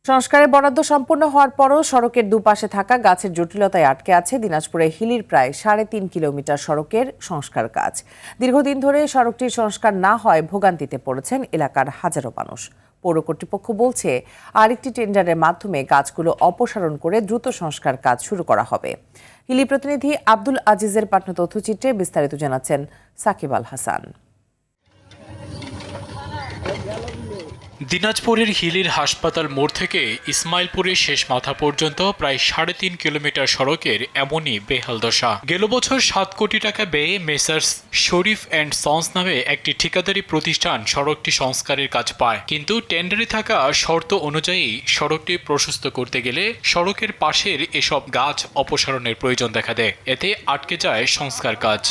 সংস্কারের বরাদ্দ সম্পূর্ণ হওয়ার পরও সড়কের দুপাশে থাকা গাছের জটিলতায় আটকে আছে দিনাজপুরে হিলির প্রায় ৩.৫ কিলোমিটার সড়কের সংস্কার কাজ। দীর্ঘদিন ধরে সড়কটির সংস্কার না হয় ভোগান্তিতে পড়েছেন এলাকার হাজারো মানুষ। পৌর কর্তৃপক্ষ বলছে আরেকটি টেন্ডারের মাধ্যমে গাছগুলো অপসারণ করে দ্রুত সংস্কার কাজ শুরু করা হবে। হিলি প্রতিনিধি আব্দুল আজিজের পাঠানো তথ্যচিত্রে বিস্তারিত জানাচ্ছেন সাকিব আল হাসান। দিনাজপুরের হিলির হাসপাতাল মোড় থেকে ইসমাইলপুরের শেষ মাথা পর্যন্ত প্রায় ৩.৫ কিলোমিটার সড়কের এমনই বেহাল দশা। গেল বছর ৭ কোটি টাকা ব্যয়ে মেসার্স শরীফ অ্যান্ড সন্স নামে একটি ঠিকাদারি প্রতিষ্ঠান সড়কটি সংস্কারের কাজ পায়, কিন্তু টেন্ডারে থাকা শর্ত অনুযায়ী সড়কটি প্রশস্ত করতে গেলে সড়কের পাশের এসব গাছ অপসারণের প্রয়োজন দেখা দেয়। এতে আটকে যায় সংস্কার কাজ।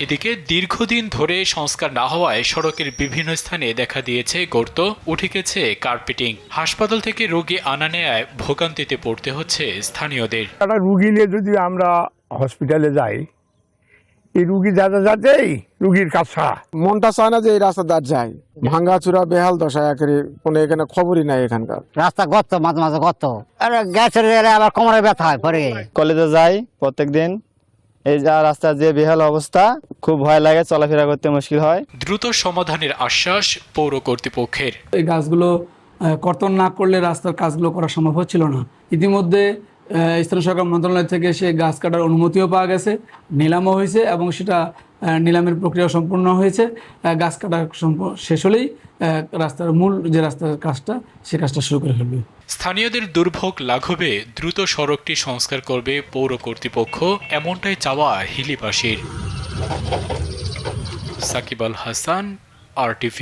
এদিকে দীর্ঘদিন ধরে সংস্কার না হওয়ায় সড়কের বিভিন্ন স্থানে দেখা দিয়েছে গর্ত, উঠে গেছে কার্পেটিং। হাসপাতাল থেকে রোগী আনা নেয়ায় ভোগান্তিতে পড়তে হচ্ছে স্থানীয়দের। রুগী নিয়ে যদি আমরা হসপিটালে যাই, এই রুগী যাতেই রুগীর কাছা মনটা চায় না যে এই রাস্তা দাঁড় যায়। ভাঙ্গাচুরা বেহাল দশা, কোনো এখানে খবরই নাই। এখানকার রাস্তা গর্ত, মাঝে মাঝে গর্ত, আর গ্যাসের আবার কোমরে ব্যথা হয় পরে। কলেজে যাই প্রত্যেকদিন, এই যা রাস্তার যে বেহাল অবস্থা, খুব ভয় লাগে, চলাফেরা করতে মুশকিল হয়। দ্রুত সমাধানের আশ্বাস পৌর কর্তৃপক্ষের। এই গাছগুলো কর্তন না করলে রাস্তার কাজগুলো করা সম্ভব হচ্ছিল না। ইতিমধ্যে স্থানীয় সরকার মন্ত্রণালয় থেকে সে গাছ কাটার অনুমতিও পাওয়া গেছে, নিলামও হয়েছে এবং সেটা নিলামের প্রক্রিয়া সম্পূর্ণ হয়েছে। গাছ কাটা শেষ হলেই রাস্তার মূল যে রাস্তার কাজটা, সে কাজটা শুরু করে ফেলবে। স্থানীয়দের দুর্ভোগ লাঘবে দ্রুত সড়কটি সংস্কার করবে পৌর কর্তৃপক্ষ, এমনটাই চাওয়া হিলিবাসীর। সাকিব আল হাসান, RTV।